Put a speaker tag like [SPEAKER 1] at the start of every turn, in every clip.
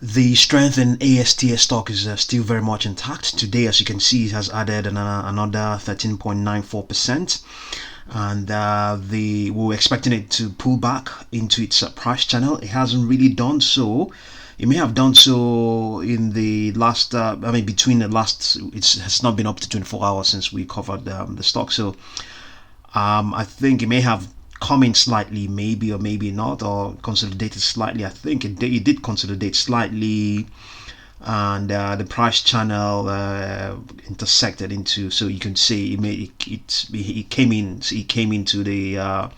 [SPEAKER 1] The strength in ASTS stock is still very much intact. Today, as you can see, it has added another 13.94%. And we were expecting it to pull back into its price channel. It hasn't really done so. It may have done so in the last, between the last, it has not been up to 24 hours since we covered the stock. So I think it may have come in slightly, maybe or maybe not, or consolidated slightly. I think it did consolidate slightly, and the price channel intersected into. So you can see it came into the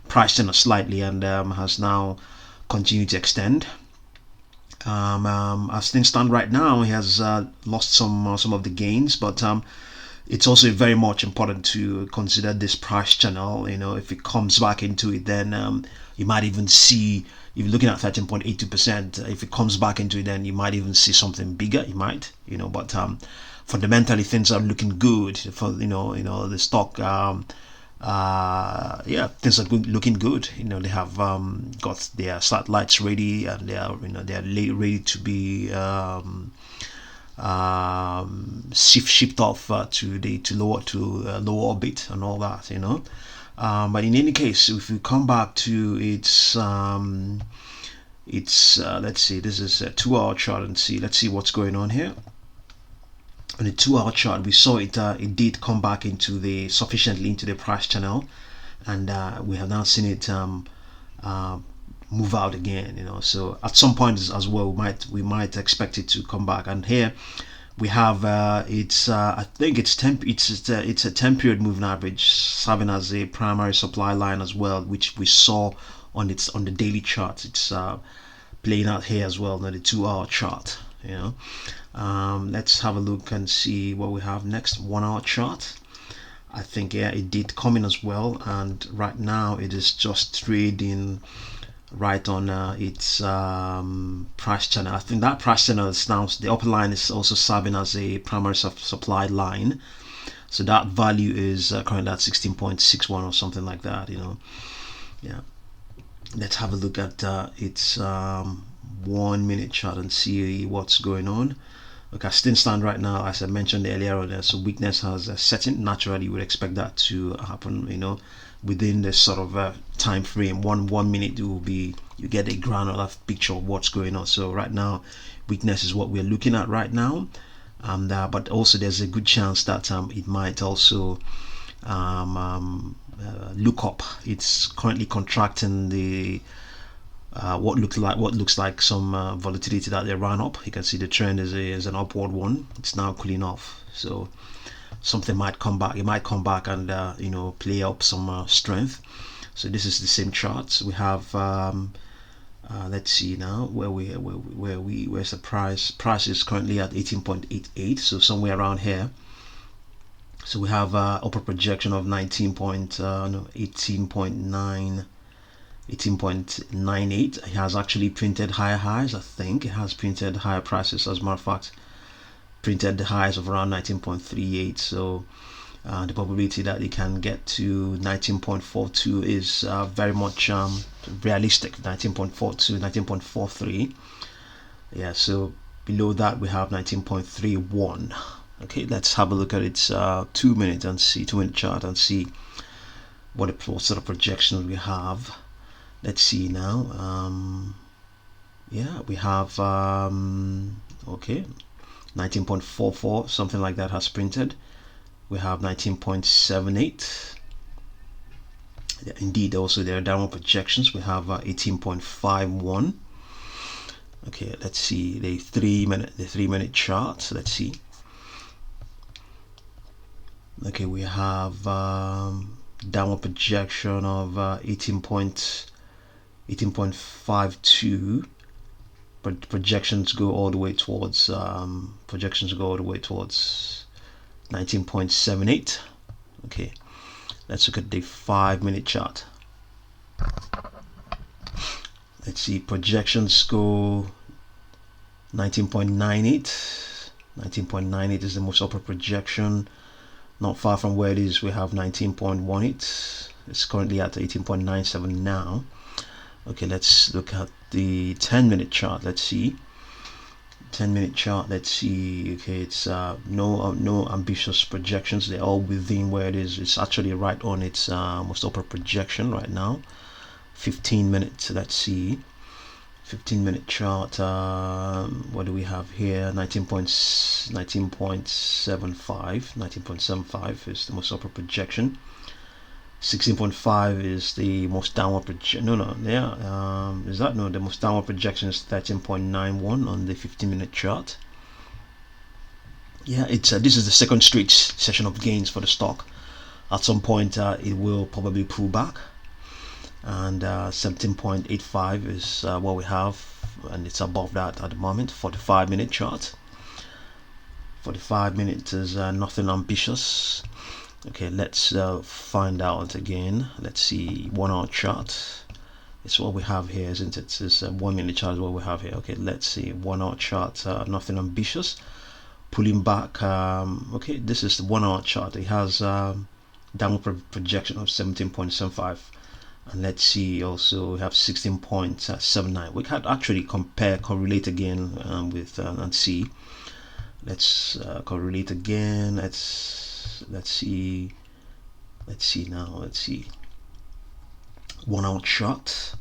[SPEAKER 1] price channel slightly, and has now continued to extend. As things stand right now, he has lost some of the gains, but it's also very much important to consider this price channel. If it comes back into it, then you might even see, if you're looking at 13.82%, if it comes back into it, then you might even see something bigger. You might, but fundamentally things are looking good for the stock. Yeah, things are looking good. They have got their satellites ready, and they are ready to be shipped off to lower orbit and all that. But in any case, if we come back to its let's see, this is a 2-hour chart, and let's see what's going on here. On the 2-hour chart, we saw it did come back sufficiently into the price channel, and we have now seen it move out again. So at some point as well, we might expect it to come back. And here we have I think it's a 10-period moving average serving as a primary supply line as well, which we saw on the daily chart. It's playing out here as well on the 2-hour chart. Let's have a look and see what we have next. 1-hour chart. I think it did come in as well, and right now it is just trading right on its price channel. I think that price channel is now, the upper line is also serving as a primary supply line, so that value is currently at 16.61 or something like that. Yeah, let's have a look at its 1-minute chart and see what's going on. Okay, still stand right now, as I mentioned earlier on, so weakness has set in. Naturally, you would expect that to happen, within this sort of time frame. 1 minute, you get a granular picture of what's going on. So right now, weakness is what we're looking at right now, and but also there's a good chance that it might also look up. It's currently contracting the what looks like some volatility that they ran up. You can see the trend is an upward one. It's now cooling off, so something might come back. It might come back and play up some strength. So this is the same chart. We have let's see now where's the price is currently at 18.88, so somewhere around here. So we have upper projection of 18.98. It has actually printed higher highs. I think it has printed higher prices, as a matter of fact, printed the highs of around 19.38. So the probability that it can get to 19.42 is very much realistic. 19.42, 19.43. Yeah, so below that we have 19.31. Okay, let's have a look at its 2-minute and see 2-minute chart and see what sort of projections we have. Let's see now. Yeah, we have okay, 19.44, something like that has printed. We have 19.78. Yeah, indeed, also there are downward projections. We have 18.51. Okay, let's see the 3-minute chart. Let's see. Okay, we have downward projection of 18.52, but projections go all the way towards 19.78. Okay, let's look at the 5-minute chart. Let's see, projections go 19.98. 19.98 is the most upper projection. Not far from where it is, we have 19.18. It's currently at 18.97 now. Okay, let's look at the 10-minute chart. Let's see. 10-minute chart, let's see. Okay, it's no ambitious projections. They're all within where it is. It's actually right on its most upper projection right now. 15 minutes, let's see. 15-minute chart, what do we have here? 19.75 is the most upper projection. 16.5 is the most downward projection. Is that no? The most downward projection is 13.91 on the 15-minute chart. Yeah, it's this is the second straight session of gains for the stock. At some point, it will probably pull back, and 17.85 is what we have, and it's above that at the moment. 45-minute chart. 45 minutes is nothing ambitious. Okay, let's find out again. Let's see, 1 hour chart. It's what we have here, isn't it? It's 1 minute chart is what we have here. Okay, let's see, 1 hour chart. Nothing ambitious. Pulling back. Okay, this is the 1 hour chart. It has downward projection of 17.75, and let's see. Also, we have 16.79. We can actually correlate again with and see. Let's correlate again. Let's see now. Let's see, 1 hour chart.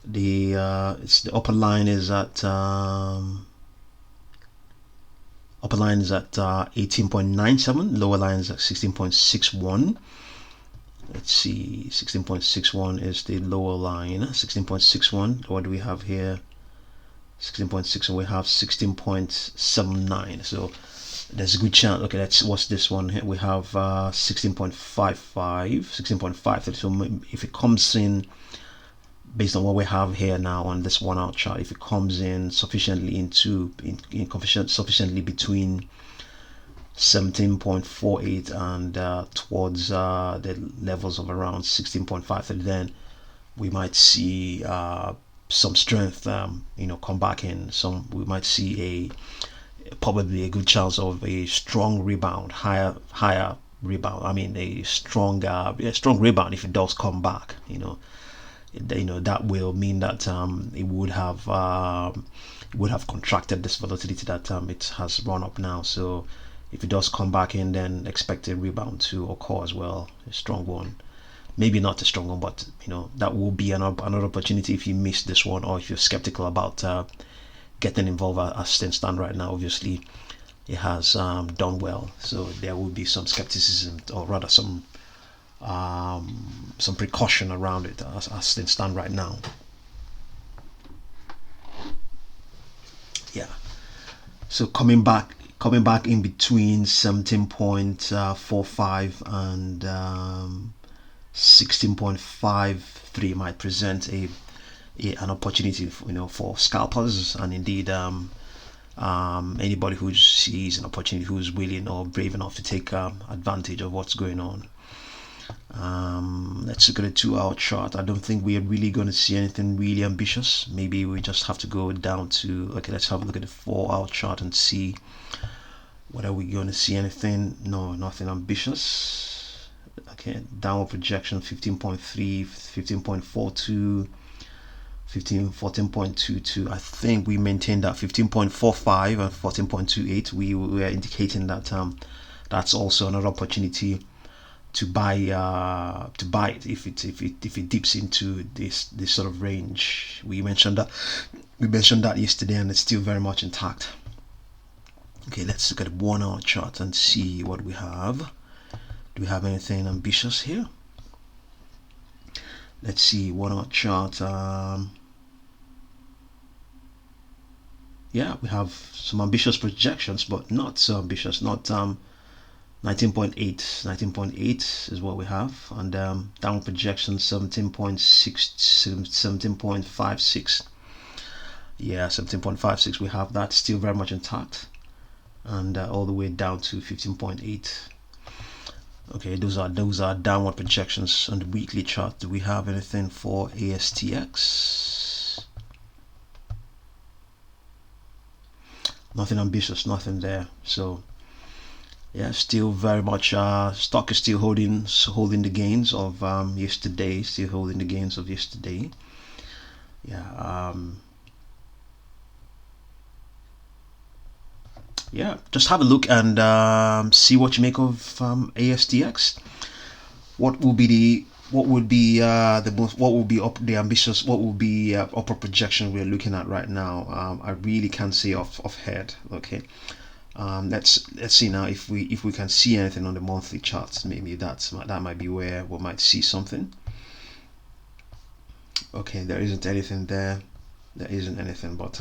[SPEAKER 1] The it's the upper line is at 18.97. Lower line is at 16.61. Let's see, 16.61 is the lower line. 16.61. What do we have here? 16.6. We have 16.79. So there's a good chance. Okay, what's this one here? We have 16.55, 16.5. So if it comes in based on what we have here now on this 1 hour chart, if it comes in sufficiently sufficiently between 17.48 and towards the levels of around 16.5, then we might see some strength come back in. We might see probably a good chance of a strong rebound, higher rebound. I mean, a strong rebound if it does come back. That will mean that it would have contracted this volatility that it has run up now. So if it does come back in, then expect a rebound to occur as well, a strong one. Maybe not a strong one, but that will be another opportunity if you miss this one, or if you're skeptical about getting involved as things stand right now. Obviously, it has done well, so there will be some skepticism, or rather some precaution around it as things stand right now. Yeah. So coming back in between 17.45 and 16.53 might present an opportunity for scalpers, and indeed anybody who sees an opportunity, who's willing or brave enough to take advantage of what's going on. Let's look at a 2 hour chart. I don't think we are really going to see anything really ambitious. Maybe we just have to go down to, okay, let's have a look at the 4 hour chart and see what are we going to see. Anything? No, nothing ambitious. Okay, downward projection 15.3, 15.42, 14.22. I think we maintained that 15.45 and 14.28. We were indicating that that's also another opportunity to buy it if it dips into this sort of range. We mentioned that yesterday, and it's still very much intact. Okay, let's look at the 1 hour chart and see what we have. Do we have anything ambitious here? Let's see, 1 hour chart. Yeah, we have some ambitious projections, but not so ambitious. Not 19.8 is what we have, and down projection 17.6, 17.56. Yeah, 17.56. We have that still very much intact, and all the way down to 15.8. Okay, those are downward projections on the weekly chart. Do we have anything for ASTX? Nothing ambitious, nothing there. So yeah, still very much stock is still holding the gains of yesterday. Still holding the gains of yesterday. Yeah. yeah, just have a look and see what you make of ASTX. What will be the most, what will be up the ambitious, what will be upper projection we're looking at right now? I really can't say off head. Okay, let's see now if we can see anything on the monthly charts. Maybe that might be where we might see something. Okay, there isn't anything there. There isn't anything, but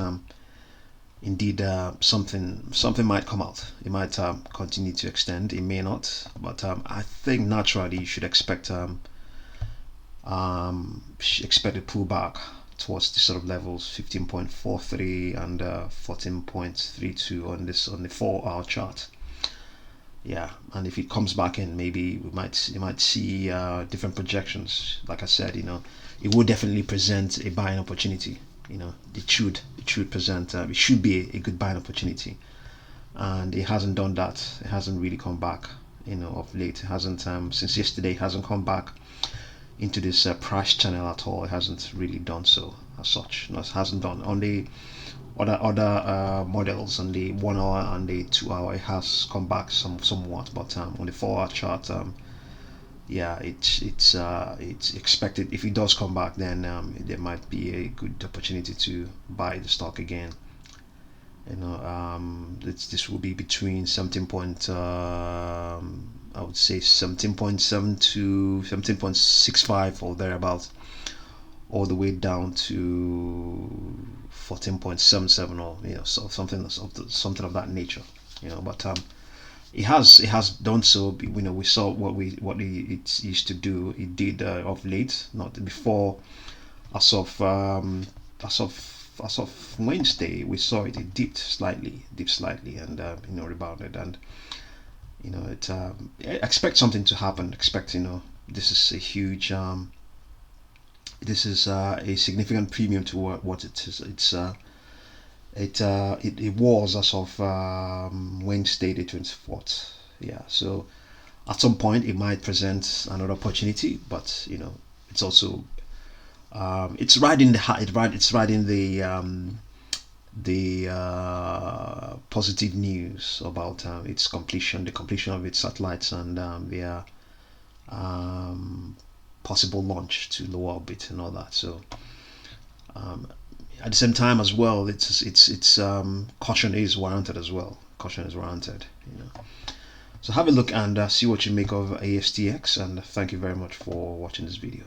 [SPEAKER 1] indeed something might come out. It might continue to extend. It may not, but I think naturally you should expect expect a pullback towards the sort of levels 15.43 and 14.32 on the 4-hour chart. Yeah, and if it comes back in, maybe you might see different projections. Like I said, it will definitely present a buying opportunity. It should present it should be a good buying opportunity, and it hasn't done that. It hasn't really come back. Of late, it hasn't since yesterday. It hasn't come back into this price channel at all. It hasn't really done so as such. No, it hasn't done on the other models on the 1 hour and the 2 hour. It has come back somewhat, but on the 4 hour chart, yeah, it's expected. If it does come back, then there might be a good opportunity to buy the stock again. This will be between 17 point I would say 17.7 to 17.65 or thereabouts, all the way down to 14.77, or so something of that nature. But it has done so. We saw what it used to do. It did of late, not before, as of Wednesday. We saw it dipped slightly, and rebounded, and expect something to happen. Expect, this is a huge this is a significant premium to what it is. It was as of Wednesday the 24th. Yeah, so at some point it might present another opportunity, but it's also it's right in it's right in the positive news about its completion, the completion of its satellites, and their possible launch to low orbit and all that. So at the same time as well, it's caution is warranted as well. Caution is warranted. So have a look and see what you make of ASTX, and thank you very much for watching this video.